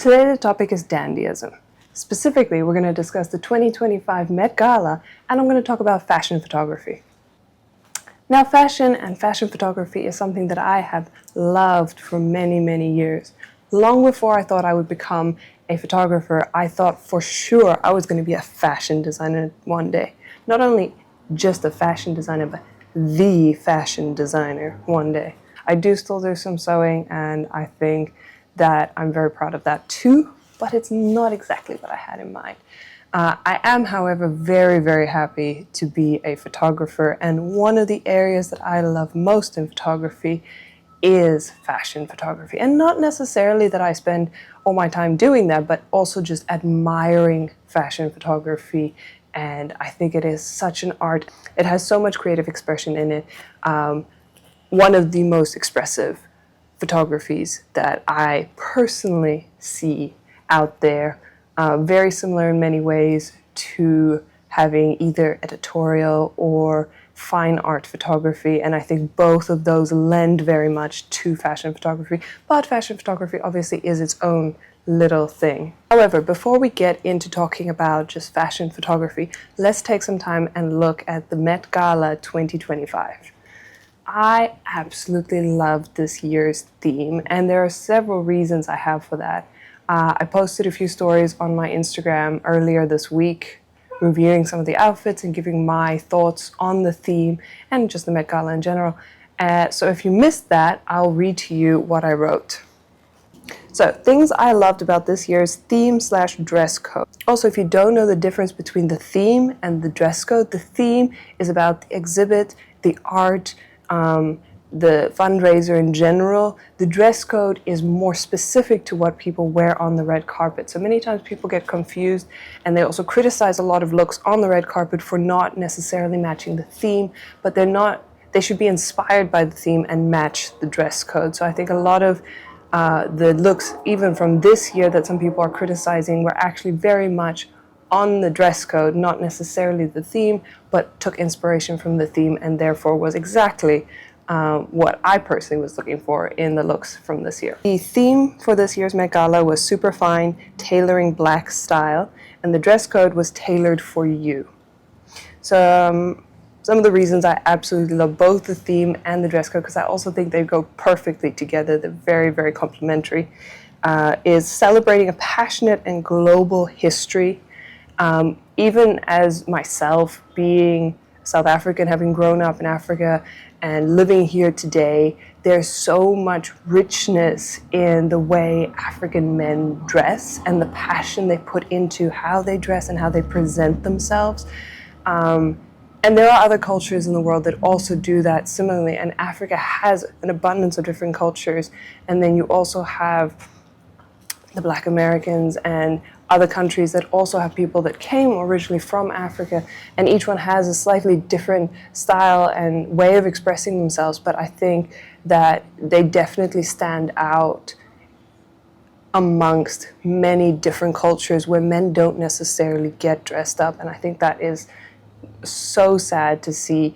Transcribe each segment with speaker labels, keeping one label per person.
Speaker 1: Today the topic is dandyism. Specifically, we're going to discuss the 2025 Met Gala, and I'm going to talk about fashion photography. Now, fashion and fashion photography is something that I have loved for many, many years. Long before I thought I would become a photographer, I thought for sure I was going to be a fashion designer one day. Not only just a fashion designer, but the fashion designer one day. I do still do some sewing, and I think that I'm very proud of that too, but it's not exactly what I had in mind. I am, however, very, very happy to be a photographer, and one of the areas that I love most in photography is fashion photography. And not necessarily that I spend all my time doing that, but also just admiring fashion photography. And I think it is such an art. It has so much creative expression in it. One of the most expressive photographies that I personally see out there, very similar in many ways to having either editorial or fine art photography, and I think both of those lend very much to fashion photography, but fashion photography obviously is its own little thing. However, before we get into talking about just fashion photography, let's take some time and look at the Met Gala 2025. I absolutely loved this year's theme, and there are several reasons I have for that. I posted a few stories on my Instagram earlier this week, reviewing some of the outfits and giving my thoughts on the theme and just the Met Gala in general. So if you missed that, I'll read to you what I wrote. So, things I loved about this year's theme/dress code. Also, if you don't know the difference between the theme and the dress code, the theme is about the exhibit, the art, the fundraiser in general. The dress code is more specific to what people wear on the red carpet. So many times people get confused, and they also criticize a lot of looks on the red carpet for not necessarily matching the theme, but they should be inspired by the theme and match the dress code. So I think a lot of the looks, even from this year, that some people are criticizing were actually very much on the dress code, not necessarily the theme, but took inspiration from the theme and therefore was exactly what I personally was looking for in the looks from this year. The theme for this year's Met Gala was super fine, tailoring black style, and the dress code was tailored for you. So some of the reasons I absolutely love both the theme and the dress code, because I also think they go perfectly together, they're very, very complementary, is celebrating a passionate and global history. Even as myself, being South African, having grown up in Africa and living here today, there's so much richness in the way African men dress and the passion they put into how they dress and how they present themselves. And there are other cultures in the world that also do that similarly, and Africa has an abundance of different cultures. And then you also have the Black Americans and other countries that also have people that came originally from Africa, and each one has a slightly different style and way of expressing themselves, but I think that they definitely stand out amongst many different cultures where men don't necessarily get dressed up, and I think that is so sad to see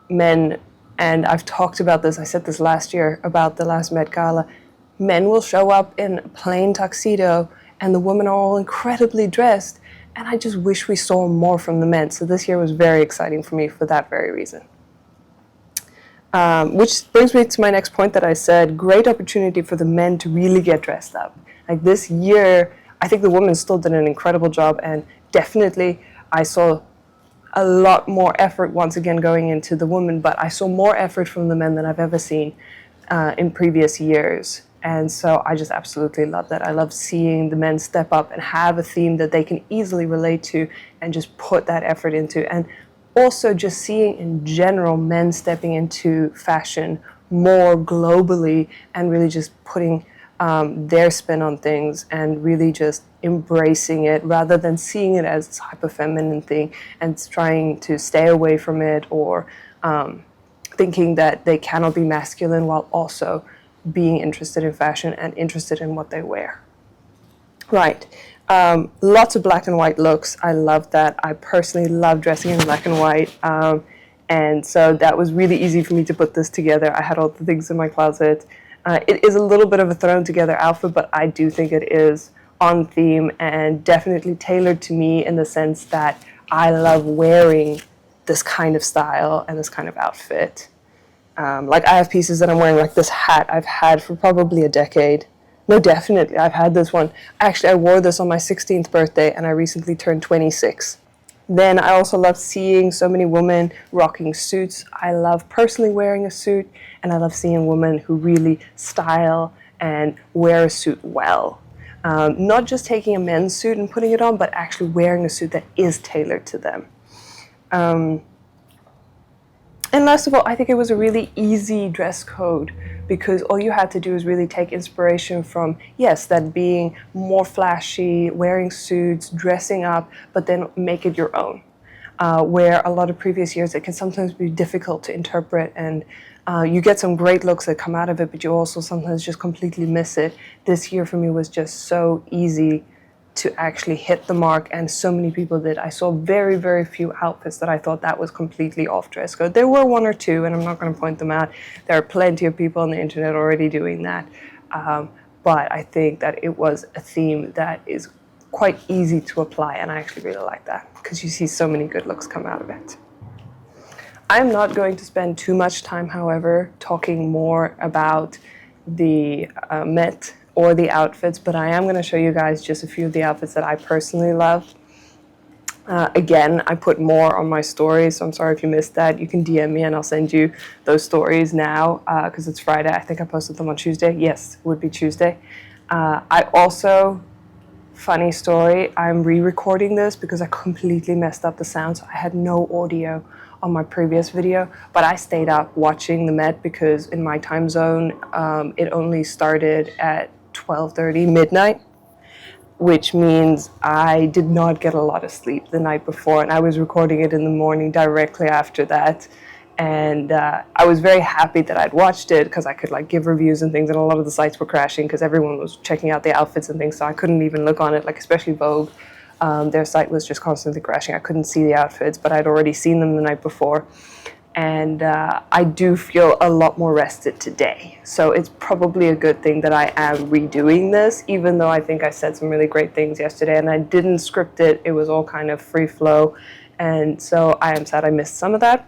Speaker 1: men, and I've talked about this, I said this last year about the last Met Gala, men will show up in a plain tuxedo and the women are all incredibly dressed, and I just wish we saw more from the men. So this year was very exciting for me for that very reason. Which brings me to my next point that I said, great opportunity for the men to really get dressed up. Like this year, I think the women still did an incredible job, and definitely I saw a lot more effort once again going into the women, but I saw more effort from the men than I've ever seen in previous years. And so I just absolutely love that. I love seeing the men step up and have a theme that they can easily relate to and just put that effort into. And also just seeing in general men stepping into fashion more globally and really just putting their spin on things and really just embracing it rather than seeing it as this hyper feminine thing and trying to stay away from it, or thinking that they cannot be masculine while also being interested in fashion and interested in what they wear. Right. Lots of black and white looks. I love that. I personally love dressing in black and white. And so that was really easy for me to put this together. I had all the things in my closet. It is a little bit of a thrown together outfit, but I do think it is on theme and definitely tailored to me in the sense that I love wearing this kind of style and this kind of outfit. Like I have pieces that I'm wearing, like this hat I've had for probably a decade. No, definitely, I've had this one. Actually, I wore this on my 16th birthday and I recently turned 26. Then I also love seeing so many women rocking suits. I love personally wearing a suit, and I love seeing women who really style and wear a suit well. Not just taking a men's suit and putting it on, but actually wearing a suit that is tailored to them. And last of all, I think it was a really easy dress code because all you had to do is really take inspiration from, yes, that being more flashy, wearing suits, dressing up, but then make it your own. Where a lot of previous years, it can sometimes be difficult to interpret, and you get some great looks that come out of it, but you also sometimes just completely miss it. This year for me was just so easy to actually hit the mark, and so many people did. I saw very, very few outfits that I thought that was completely off dress code. There were one or two, and I'm not going to point them out. There are plenty of people on the internet already doing that. But I think that it was a theme that is quite easy to apply, and I actually really like that because you see so many good looks come out of it. I'm not going to spend too much time, however, talking more about the Met or the outfits, but I am going to show you guys just a few of the outfits that I personally love. Again, I put more on my stories, so I'm sorry if you missed that. You can DM me and I'll send you those stories now because it's Friday. I think I posted them on Tuesday. Yes, it would be Tuesday. I also, funny story, I'm re-recording this because I completely messed up the sound, so I had no audio on my previous video, but I stayed up watching the Met because in my time zone, it only started at 12:30 midnight, which means I did not get a lot of sleep the night before, and I was recording it in the morning directly after that. And I was very happy that I'd watched it because I could like give reviews and things, and a lot of the sites were crashing because everyone was checking out the outfits and things, so I couldn't even look on it, like especially Vogue. Their site was just constantly crashing. I couldn't see the outfits, but I'd already seen them the night before. And I do feel a lot more rested today. So it's probably a good thing that I am redoing this, even though I think I said some really great things yesterday and I didn't script it. It was all kind of free flow. And so I am sad I missed some of that.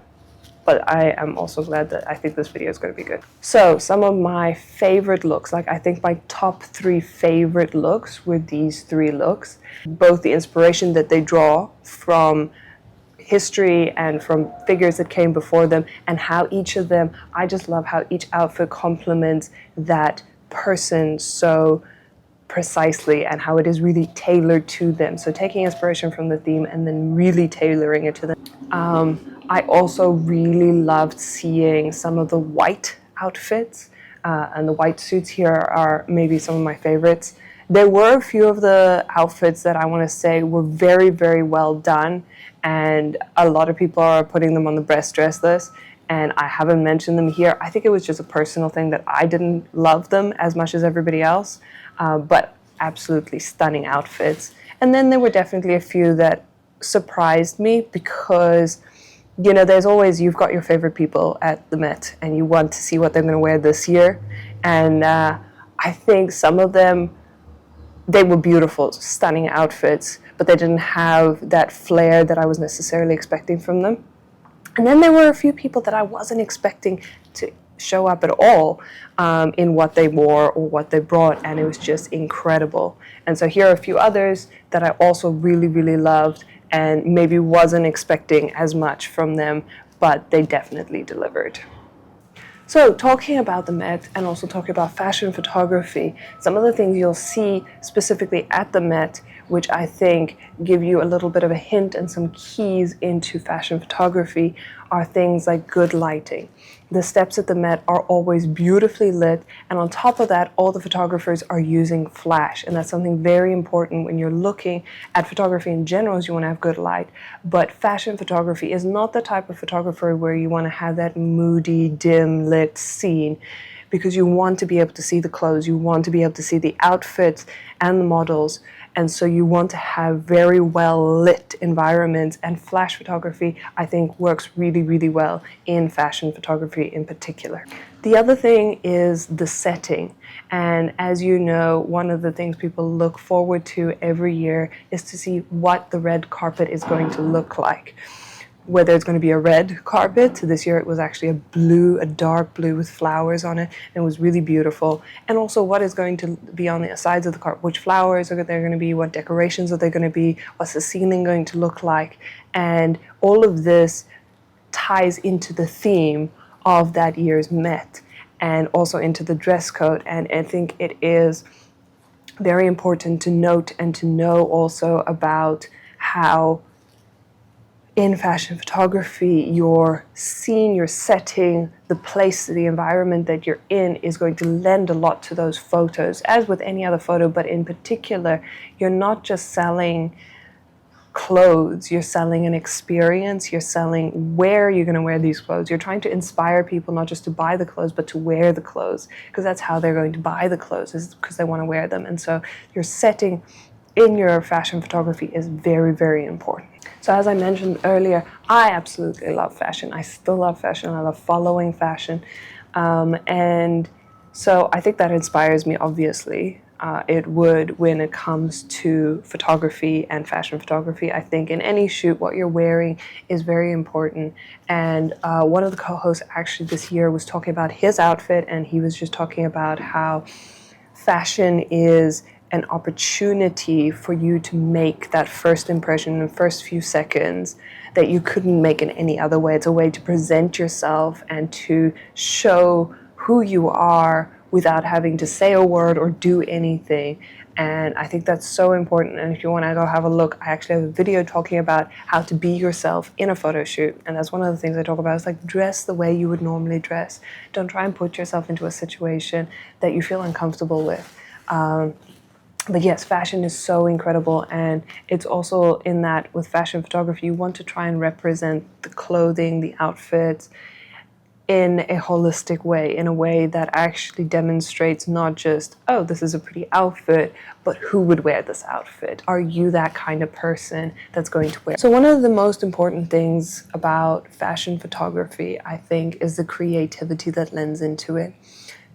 Speaker 1: But I am also glad that I think this video is going to be good. So some of my favorite looks, like I think my top 3 favorite looks were these 3 looks. Both the inspiration that they draw from history and from figures that came before them, and how each of them, I just love how each outfit complements that person so precisely and how it is really tailored to them. So taking inspiration from the theme and then really tailoring it to them. I also really loved seeing some of the white outfits, and the white suits here are maybe some of my favorites. There were a few of the outfits that I want to say were very, very well done, and a lot of people are putting them on the best dress list, and I haven't mentioned them here. I think it was just a personal thing that I didn't love them as much as everybody else, but absolutely stunning outfits. And then there were definitely a few that surprised me because, you know, there's always, you've got your favorite people at the Met and you want to see what they're going to wear this year. And I think some of them, they were beautiful, stunning outfits, but they didn't have that flair that I was necessarily expecting from them. And then there were a few people that I wasn't expecting to show up at all in what they wore or what they brought, and it was just incredible. And so here are a few others that I also really, really loved and maybe wasn't expecting as much from them, but they definitely delivered. So talking about the Met and also talking about fashion photography, some of the things you'll see specifically at the Met, which I think give you a little bit of a hint and some keys into fashion photography, are things like good lighting. The steps at the Met are always beautifully lit, and on top of that, all the photographers are using flash, and that's something very important when you're looking at photography in general, is you want to have good light. But fashion photography is not the type of photographer where you want to have that moody, dim lit scene, because you want to be able to see the clothes, you want to be able to see the outfits and the models, and so you want to have very well lit environments, and flash photography, I think, works really, really well in fashion photography in particular. The other thing is the setting, and as you know, one of the things people look forward to every year is to see what the red carpet is going to look like. Whether it's going to be a red carpet. So this year it was actually a dark blue with flowers on it, and it was really beautiful. And also what is going to be on the sides of the carpet, which flowers are there going to be, what decorations are they going to be, what's the ceiling going to look like, and all of this ties into the theme of that year's Met and also into the dress code. And I think it is very important to note and to know also about how in fashion photography, your scene, your setting, the place, the environment that you're in is going to lend a lot to those photos, as with any other photo, but in particular, you're not just selling clothes, you're selling an experience, you're selling where you're going to wear these clothes. You're trying to inspire people not just to buy the clothes, but to wear the clothes, because that's how they're going to buy the clothes, is because they want to wear them. And so your setting in your fashion photography is very, very important. So as I mentioned earlier, I absolutely love fashion. I still love fashion. I love following fashion. And so I think that inspires me, obviously. It would when it comes to photography and fashion photography. I think in any shoot, what you're wearing is very important. And one of the co-hosts actually this year was talking about his outfit, and he was just talking about how fashion is an opportunity for you to make that first impression in the first few seconds that you couldn't make in any other way. It's a way to present yourself and to show who you are without having to say a word or do anything. And I think that's so important. And if you want to go have a look, I actually have a video talking about how to be yourself in a photo shoot. And that's one of the things I talk about, is like, dress the way you would normally dress. Don't try and put yourself into a situation that you feel uncomfortable with. But yes, fashion is so incredible, and it's also in that with fashion photography, you want to try and represent the clothing, the outfits, in a holistic way, in a way that actually demonstrates not just, oh, this is a pretty outfit, but who would wear this outfit? Are you that kind of person that's going to wear? So one of the most important things about fashion photography, I think, is the creativity that lends into it.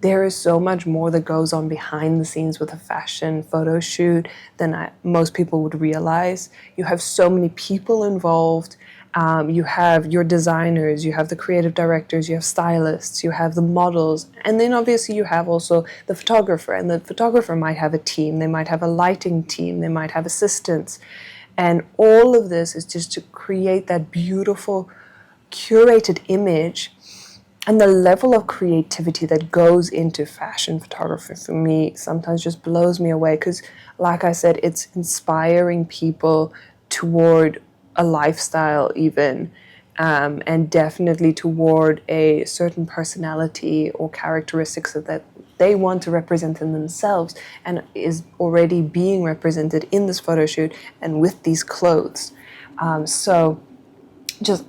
Speaker 1: There is so much more that goes on behind the scenes with a fashion photo shoot than most people would realize. You have so many people involved. You have your designers, you have the creative directors, you have stylists, you have the models, and then obviously you have also the photographer. And the photographer might have a team, they might have a lighting team, they might have assistants. And all of this is just to create that beautiful, curated image. And the level of creativity that goes into fashion photography for me sometimes just blows me away, because, like I said, it's inspiring people toward a lifestyle even, and definitely toward a certain personality or characteristics that they want to represent in themselves, and is already being represented in this photo shoot and with these clothes. So just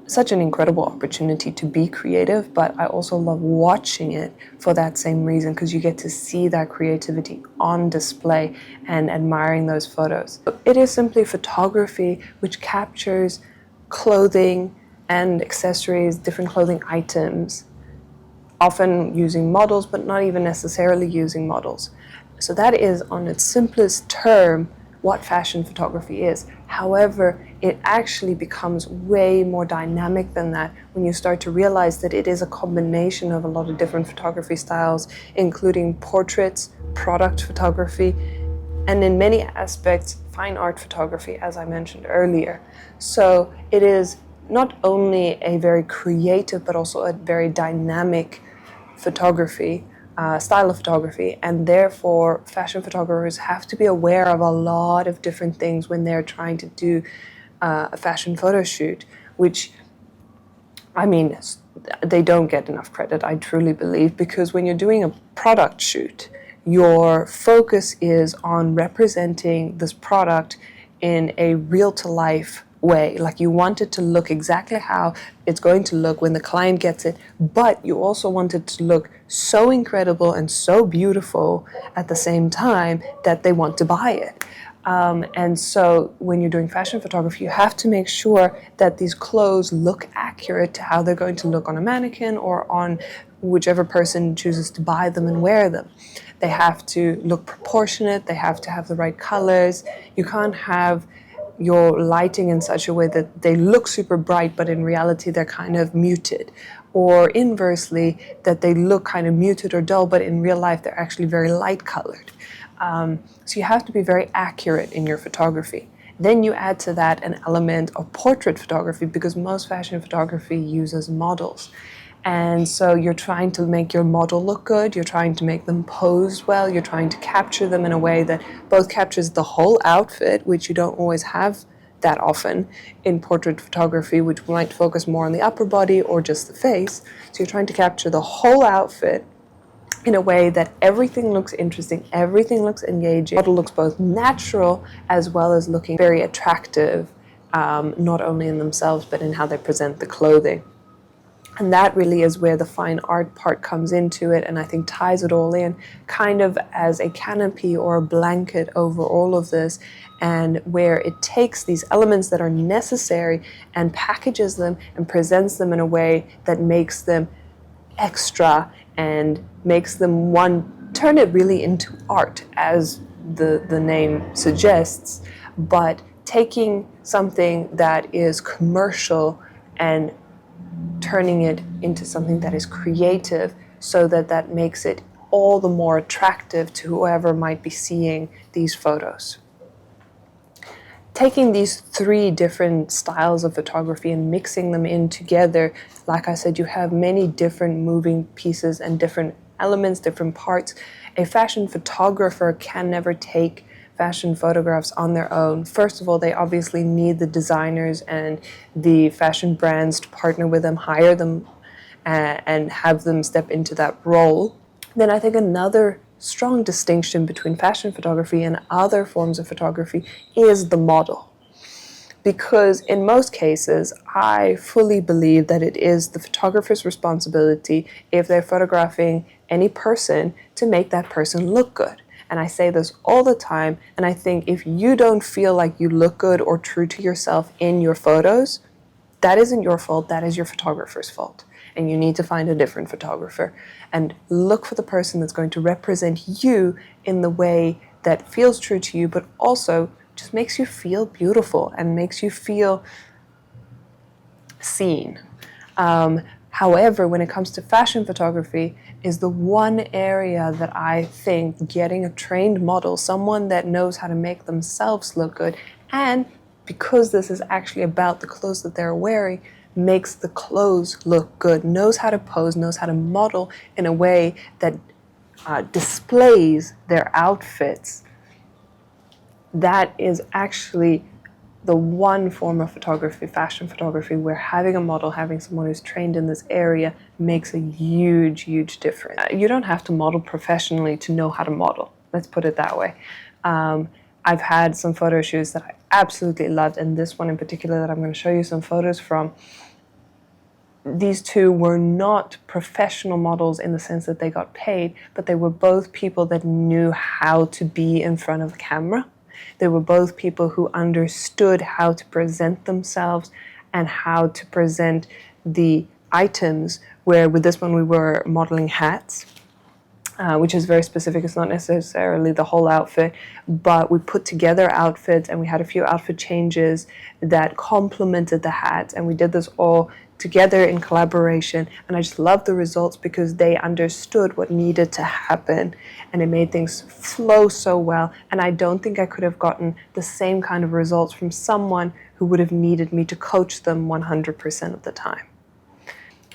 Speaker 1: such an incredible opportunity to be creative, but I also love watching it for that same reason, because you get to see that creativity on display and admiring those photos. It is simply photography which captures clothing and accessories, different clothing items, often using models, but not even necessarily using models. So that is, on its simplest term, what fashion photography is. However, it actually becomes way more dynamic than that when you start to realize that it is a combination of a lot of different photography styles, including portraits, product photography, and in many aspects, fine art photography, as I mentioned earlier. So it is not only a very creative, but also a very dynamic photography, style of photography, and therefore fashion photographers have to be aware of a lot of different things when they're trying to do a fashion photo shoot, which, I mean, they don't get enough credit, I truly believe, because when you're doing a product shoot, your focus is on representing this product in a real-to-life way. Like, you want it to look exactly how it's going to look when the client gets it, but you also want it to look so incredible and so beautiful at the same time that they want to buy it. And so when you're doing fashion photography, you have to make sure that these clothes look accurate to how they're going to look on a mannequin or on whichever person chooses to buy them and wear them. They have to look proportionate, they have to have the right colors. You can't have your lighting in such a way that they look super bright, but in reality they're kind of muted. Or inversely, that they look kind of muted or dull, but in real life they're actually very light colored. So you have to be very accurate in your photography. Then you add to that an element of portrait photography, because most fashion photography uses models. And so you're trying to make your model look good, you're trying to make them pose well, you're trying to capture them in a way that both captures the whole outfit, which you don't always have that often in portrait photography, which might focus more on the upper body or just the face. So you're trying to capture the whole outfit in a way that everything looks interesting, everything looks engaging. The model looks both natural as well as looking very attractive, not only in themselves, but in how they present the clothing. And that really is where the fine art part comes into it, and I think ties it all in, kind of as a canopy or a blanket over all of this, and where it takes these elements that are necessary and packages them and presents them in a way that makes them extra and makes them turn it really into art, as the name suggests, but taking something that is commercial and turning it into something that is creative, so that makes it all the more attractive to whoever might be seeing these photos. Taking these three different styles of photography and mixing them in together, like I said, you have many different moving pieces and different elements, different parts. A fashion photographer can never take fashion photographs on their own. First of all, they obviously need the designers and the fashion brands to partner with them, hire them, and have them step into that role. Then I think another strong distinction between fashion photography and other forms of photography is the model. Because in most cases, I fully believe that it is the photographer's responsibility, if they're photographing any person, to make that person look good. And I say this all the time, and I think if you don't feel like you look good or true to yourself in your photos, that isn't your fault, that is your photographer's fault. And you need to find a different photographer and look for the person that's going to represent you in the way that feels true to you, but also just makes you feel beautiful and makes you feel seen. However, when it comes to fashion photography, is the one area that I think getting a trained model, someone that knows how to make themselves look good, and because this is actually about the clothes that they're wearing, makes the clothes look good, knows how to pose, knows how to model in a way that displays their outfits. That is actually the one form of photography, fashion photography, where having a model, having someone who's trained in this area makes a huge, huge difference. You don't have to model professionally to know how to model. Let's put it that way. I've had some photo shoots that I absolutely loved, and this one in particular that I'm going to show you some photos from. These two were not professional models in the sense that they got paid, but they were both people that knew how to be in front of a camera. They were both people who understood how to present themselves and how to present the items, where with this one we were modeling hats, which is very specific. It's not necessarily the whole outfit, but we put together outfits and we had a few outfit changes that complemented the hats, and we did this all together in collaboration, and I just loved the results because they understood what needed to happen and it made things flow so well. And I don't think I could have gotten the same kind of results from someone who would have needed me to coach them 100% of the time.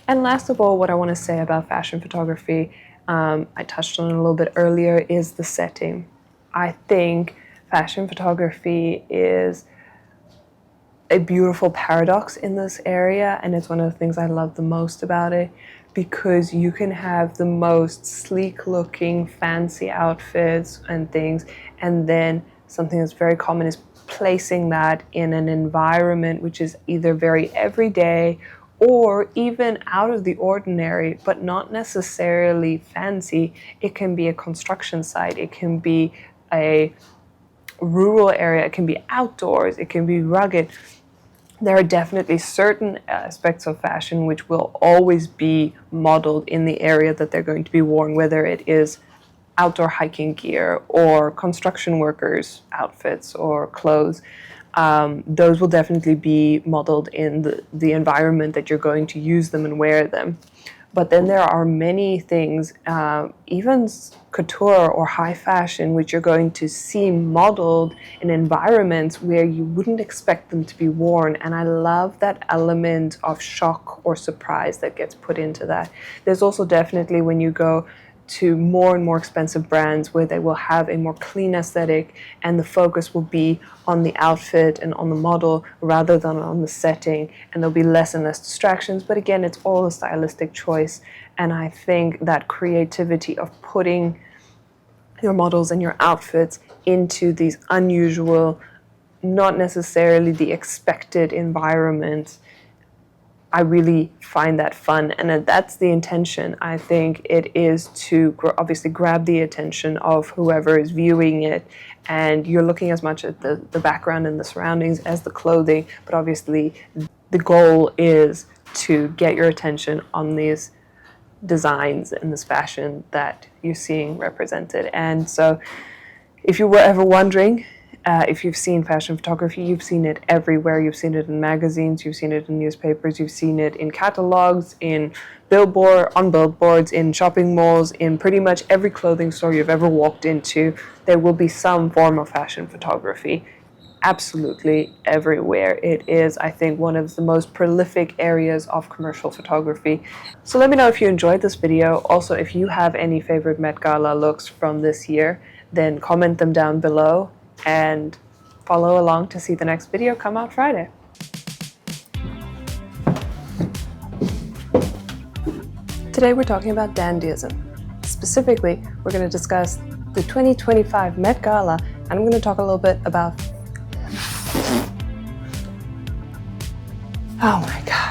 Speaker 1: And last of all, what I want to say about fashion photography, I touched on it a little bit earlier, is the setting. I think fashion photography is a beautiful paradox in this area, and it's one of the things I love the most about it, because you can have the most sleek looking fancy outfits and things, and then something that's very common is placing that in an environment which is either very everyday or even out of the ordinary, but not necessarily fancy. It can be a construction site, it can be a rural area, it can be outdoors, it can be rugged. There are definitely certain aspects of fashion which will always be modeled in the area that they're going to be worn, whether it is outdoor hiking gear or construction workers' outfits or clothes. Those will definitely be modeled in the environment that you're going to use them and wear them. But then there are many things, even couture or high fashion, which you're going to see modeled in environments where you wouldn't expect them to be worn. And I love that element of shock or surprise that gets put into that. There's also definitely when you go to more and more expensive brands where they will have a more clean aesthetic and the focus will be on the outfit and on the model rather than on the setting, and there'll be less and less distractions. But again, it's all a stylistic choice, and I think that creativity of putting your models and your outfits into these unusual, not necessarily the expected environments, I really find that fun, and that's the intention. I think it is to obviously grab the attention of whoever is viewing it, and you're looking as much at the background and the surroundings as the clothing, but obviously the goal is to get your attention on these designs and this fashion that you're seeing represented. And so if you were ever wondering, if you've seen fashion photography, you've seen it everywhere. You've seen it in magazines, you've seen it in newspapers, you've seen it in catalogs, on billboards, in shopping malls, in pretty much every clothing store you've ever walked into. There will be some form of fashion photography. Absolutely everywhere. It is, I think, one of the most prolific areas of commercial photography. So let me know if you enjoyed this video. Also, if you have any favorite Met Gala looks from this year, then comment them down below and follow along to see the next video come out Friday. Today we're talking about dandyism. Specifically, we're going to discuss the 2025 Met Gala, and I'm going to talk a little bit about... Oh my God.